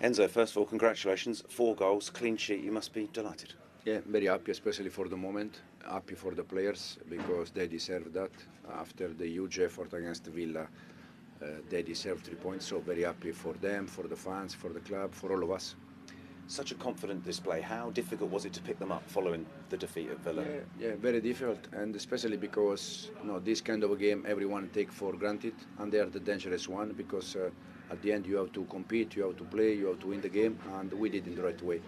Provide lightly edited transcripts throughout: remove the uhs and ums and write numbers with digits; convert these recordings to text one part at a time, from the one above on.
Enzo, first of all, congratulations. 4 goals, clean sheet. You must be delighted. Yeah, very happy, especially for the moment. Happy for the players because they deserve that. After the huge effort against Villa, they deserve 3 points. So very happy for them, for the fans, for the club, for all of us. Such a confident display. How difficult was it to pick them up following the defeat at Villa? Yeah, very difficult, and especially because this kind of a game everyone take for granted, and they are the dangerous one because at the end you have to compete, you have to play, you have to win the game, and we did in the right way.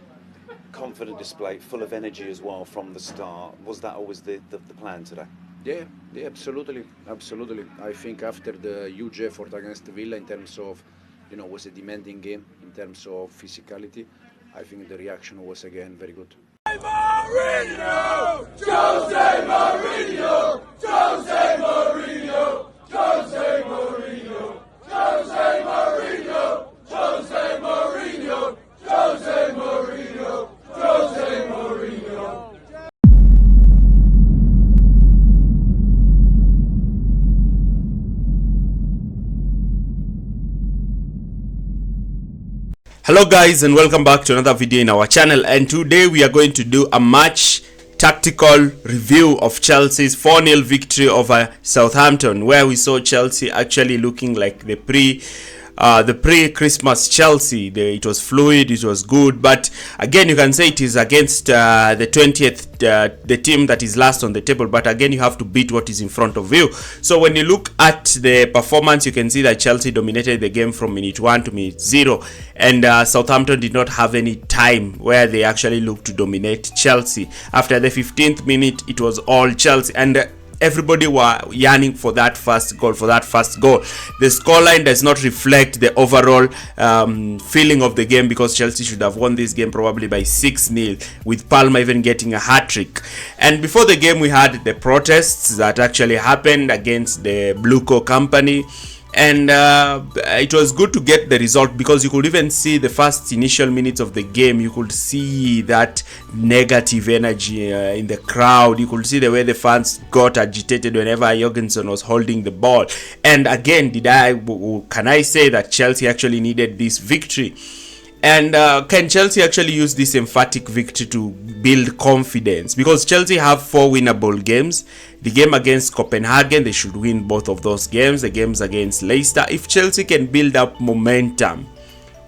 Confident display, full of energy as well from the start. Was that always the plan today? Yeah, absolutely. I think after the huge effort against Villa in terms of, was a demanding game in terms of physicality. I think the reaction was again very good. Mourinho! Jose Mourinho! Jose Mourinho! Jose Mourinho! Jose Mourinho! Jose Mourinho! Jose Mourinho! Jose Mourinho! Hello guys, and welcome back to another video in our channel, and today we are going to do a match tactical review of Chelsea's 4-0 victory over Southampton, where we saw Chelsea actually looking like the pre-Christmas Chelsea. It was fluid, it was good, but again you can say it is against the 20th the team that is last on the table, but again you have to beat what is in front of you. So when you look at the performance, you can see that Chelsea dominated the game from minute 1 to minute 0, and Southampton did not have any time where they actually looked to dominate Chelsea. After the 15th minute, it was all Chelsea, and everybody were yearning for that first goal. The scoreline does not reflect the overall feeling of the game, because Chelsea should have won this game probably by 6-0, with Palmer even getting a hat-trick. And before the game, we had the protests that actually happened against the Bluco company, and it was good to get the result, because you could even see the first initial minutes of the game. You could see that negative energy in the crowd. You could see the way the fans got agitated whenever Jorgensen was holding the ball. And again, can I say that Chelsea actually needed this victory? And can Chelsea actually use this emphatic victory to build confidence? Because Chelsea have 4 winnable games. The game against Copenhagen, they should win both of those games. The games against Leicester. If Chelsea can build up momentum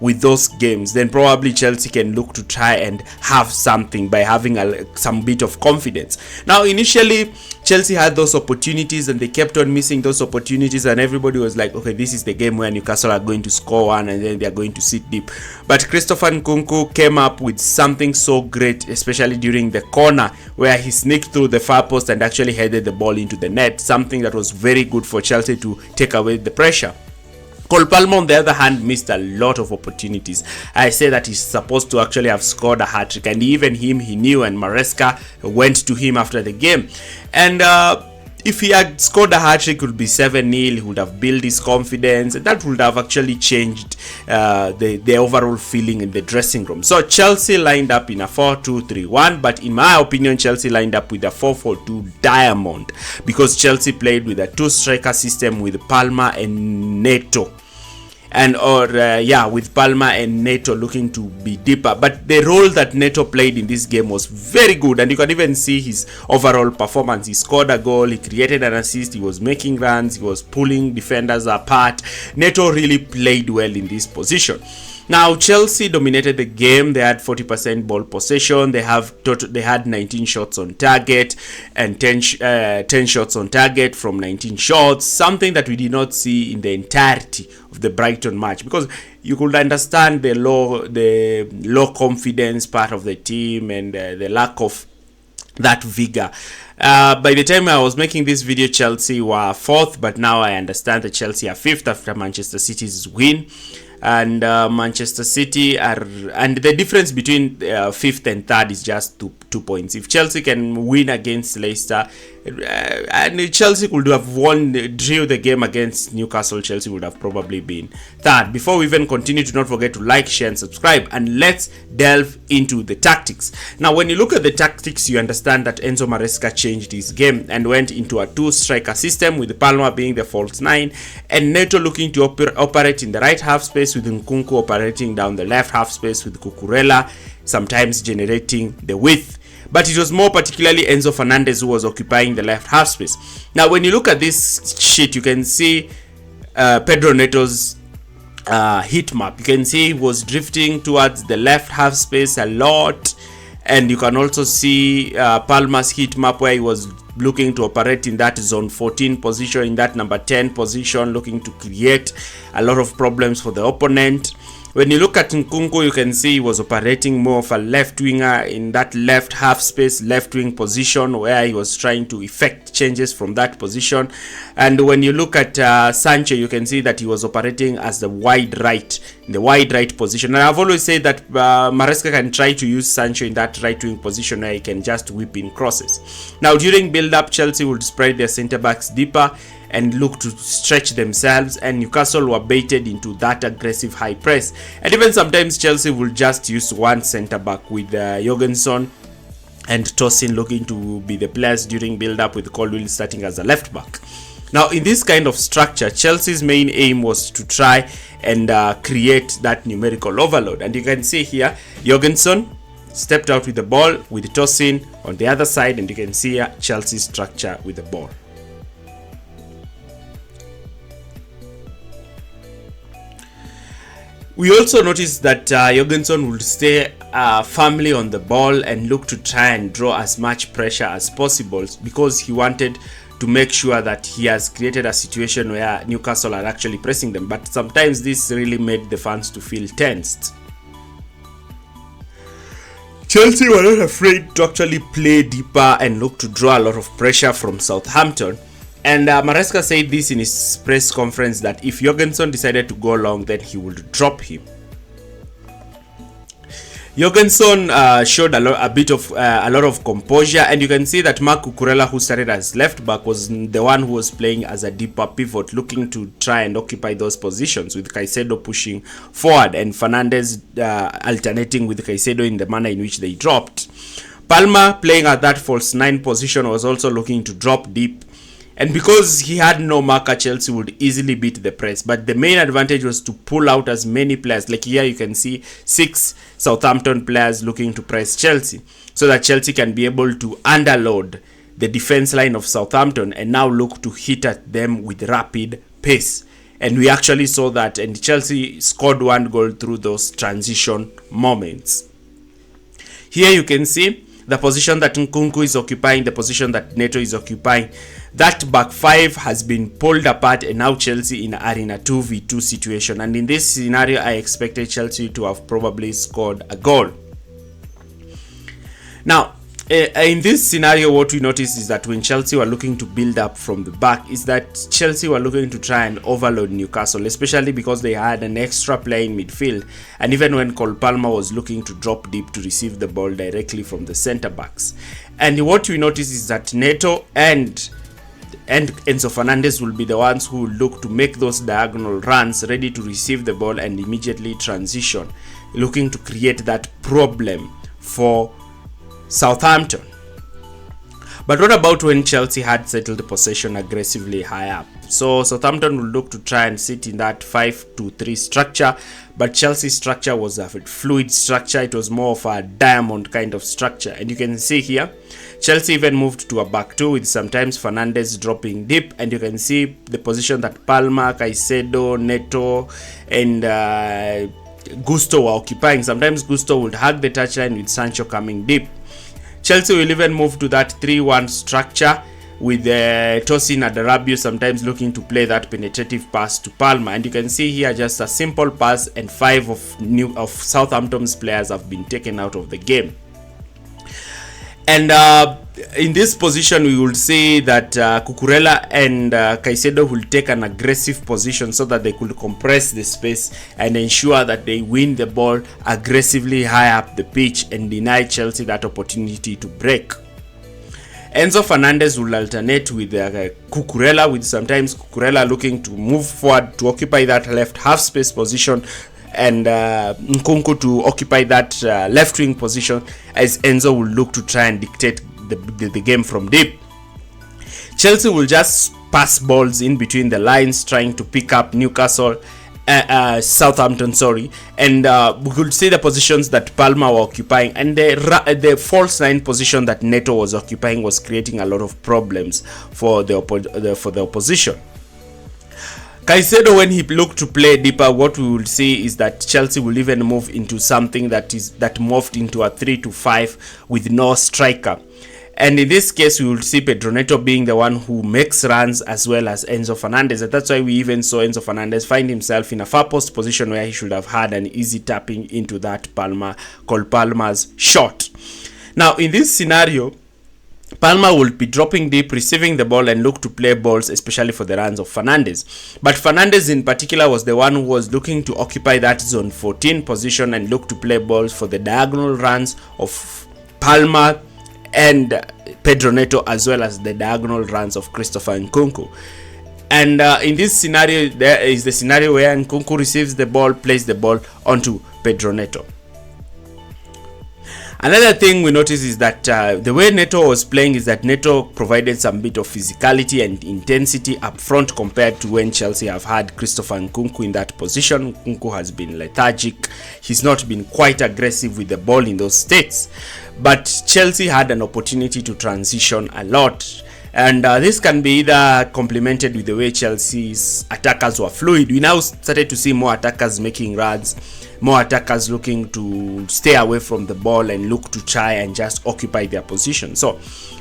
with those games, then probably Chelsea can look to try and have something by having some bit of confidence. Now, initially, Chelsea had those opportunities and they kept on missing those opportunities, and everybody was like, okay, this is the game where Newcastle are going to score one and then they are going to sit deep. But Christopher Nkunku came up with something so great, especially during the corner where he sneaked through the far post and actually headed the ball into the net, something that was very good for Chelsea to take away the pressure. Cole Palmer, on the other hand, missed a lot of opportunities. I say that he's supposed to actually have scored a hat-trick, and even he knew, and Maresca went to him after the game. And if he had scored a hat-trick, it would be 7-0, he would have built his confidence, and that would have actually changed the overall feeling in the dressing room. So Chelsea lined up in a 4-2-3-1, but in my opinion, Chelsea lined up with a 4-4-2 diamond, because Chelsea played with a 2-striker system with Palmer and Neto. With Palmer and Neto looking to be deeper. But the role that Neto played in this game was very good, and you can even see his overall performance. He scored a goal, he created an assist, he was making runs, he was pulling defenders apart. Neto really played well in this position. Now, Chelsea dominated the game. They had 40% ball possession. They had 19 shots on target and 10 shots on target from 19 shots, something that we did not see in the entirety of the Brighton match, because you could understand the low confidence part of the team and the lack of that vigor. By the time I was making this video, Chelsea were 4th, but now I understand that Chelsea are 5th after Manchester City's win. And Manchester City and the difference between 5th and 3rd is just two points. If Chelsea can win against Leicester, and Chelsea could have drew the game against Newcastle. Chelsea would have probably been third. Before we even continue, do not forget to like, share and subscribe, and let's delve into the tactics. Now when you look at the tactics, you understand that Enzo Maresca changed his game and went into a 2-striker system, with Palma being the false 9 and Neto looking to operate in the right half space, with Nkunku operating down the left half space, with Cucurella sometimes generating the width. But it was more particularly Enzo Fernandez who was occupying the left half space. Now when you look at this sheet, you can see Pedro Neto's heat map. You can see he was drifting towards the left half space a lot, and you can also see Palma's heat map, where he was looking to operate in that zone 14 position, in that number 10 position, looking to create a lot of problems for the opponent. When you look at Nkunku, you can see he was operating more of a left winger in that left half space, left wing position, where he was trying to effect changes from that position. And when you look at Sancho, you can see that he was operating as the wide right, in the wide right position. And I've always said that Maresca can try to use Sancho in that right wing position, where he can just whip in crosses. Now during build-up, Chelsea would spread their centre-backs deeper and look to stretch themselves, and Newcastle were baited into that aggressive high press. And even sometimes Chelsea will just use one centre back, with Jorgensen and Tosin looking to be the players during build up, with Colwill starting as a left back. Now in this kind of structure, Chelsea's main aim was to try and create that numerical overload. And you can see here Jorgensen stepped out with the ball, with Tosin on the other side, and you can see here Chelsea's structure with the ball. We also noticed that Jorgensen would stay firmly on the ball and look to try and draw as much pressure as possible, because he wanted to make sure that he has created a situation where Newcastle are actually pressing them. But sometimes this really made the fans to feel tensed. Chelsea were not afraid to actually play deeper and look to draw a lot of pressure from Southampton. And Maresca said this in his press conference, that if Jorgensen decided to go long, then he would drop him. Jorgensen showed a lot of composure, and you can see that Marc Cucurella, who started as left back, was the one who was playing as a deeper pivot, looking to try and occupy those positions, with Caicedo pushing forward and Fernandez alternating with Caicedo in the manner in which they dropped. Palma, playing at that false 9 position, was also looking to drop deep. And because he had no marker, Chelsea would easily beat the press. But the main advantage was to pull out as many players. Like here you can see 6 Southampton players looking to press Chelsea, so that Chelsea can be able to underload the defense line of Southampton and now look to hit at them with rapid pace. And we actually saw that, and Chelsea scored 1 goal through those transition moments. Here you can see the position that Nkunku is occupying, the position that Neto is occupying. That back 5 has been pulled apart, and now Chelsea are in a 2v2 situation. And in this scenario, I expected Chelsea to have probably scored a goal. Now, in this scenario, what we noticed is that when Chelsea were looking to build up from the back, is that Chelsea were looking to try and overload Newcastle, especially because they had an extra player in midfield, and even when Cole Palmer was looking to drop deep to receive the ball directly from the centre backs. And what we noticed is that Neto and Enzo Fernandez will be the ones who look to make those diagonal runs, ready to receive the ball and immediately transition, looking to create that problem for Southampton. But what about when Chelsea had settled possession aggressively high up? So Southampton will look to try and sit in that 5-2-3 structure, but Chelsea's structure was a fluid structure. It was more of a diamond kind of structure, and you can see here Chelsea even moved to a back 2, with sometimes Fernandez dropping deep, and you can see the position that Palma, Caicedo, Neto and Gusto were occupying. Sometimes Gusto would hug the touchline with Sancho coming deep. Chelsea will even move to that 3-1 structure, with Tosin and Rabiot sometimes looking to play that penetrative pass to Palma. And you can see here just a simple pass, and 5 of Southampton's players have been taken out of the game. And in this position, we will see that Cucurella and Caicedo will take an aggressive position, so that they could compress the space and ensure that they win the ball aggressively high up the pitch and deny Chelsea that opportunity to break. Enzo Fernandez will alternate with Cucurella, with sometimes Cucurella looking to move forward to occupy that left half space position, and Nkunku to occupy that left wing position, as Enzo will look to try and dictate the game from deep. Chelsea will just pass balls in between the lines, trying to pick up Southampton, and we could see the positions that Palmer were occupying, and the false 9 position that Neto was occupying was creating a lot of problems for the opposition. Caicedo, when he looked to play deeper, what we will see is that Chelsea will even move into something that morphed into a 3-5 with no striker. And in this case, we will see Pedro Neto being the one who makes runs, as well as Enzo Fernandez. And that's why we even saw Enzo Fernandez find himself in a far post position where he should have had an easy tapping into that Palmer's shot. Now, in this scenario, Palmer will be dropping deep, receiving the ball, and look to play balls, especially for the runs of Fernandez. But Fernandez in particular was the one who was looking to occupy that zone 14 position and look to play balls for the diagonal runs of Palmer and Pedro Neto, as well as the diagonal runs of Christopher Nkunku. And in this scenario, there is the scenario where Nkunku receives the ball, plays the ball onto Pedro Neto. Another thing we notice is that the way Neto was playing is that Neto provided some bit of physicality and intensity up front compared to when Chelsea have had Christopher Nkunku in that position. Nkunku has been lethargic. He's not been quite aggressive with the ball in those states. But Chelsea had an opportunity to transition a lot. And this can be either complemented with the way Chelsea's attackers were fluid. We now started to see more attackers making runs, more attackers looking to stay away from the ball and look to try and just occupy their position. So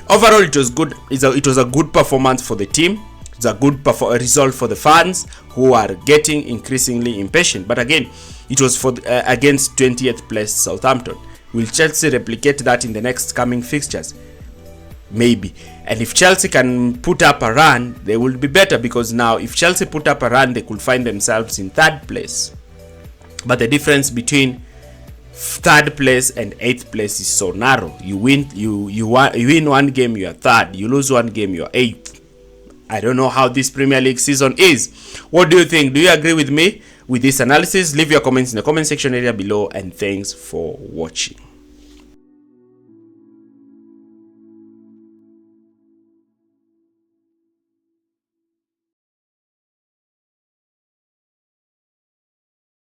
overall, it was good. It was a good performance for the team. It's a good result for the fans, who are getting increasingly impatient. But again, it was for against 20th place Southampton. Will Chelsea replicate that in the next coming fixtures? Maybe. And if Chelsea can put up a run, they will be better, because now if Chelsea put up a run, they could find themselves in 3rd place. But the difference between 3rd place and 8th place is so narrow. You win one game, you are 3rd. You lose one game, you are 8th. I don't know how this Premier League season is. What do you think? Do you agree with me with this analysis? Leave your comments in the comment section area below, and thanks for watching.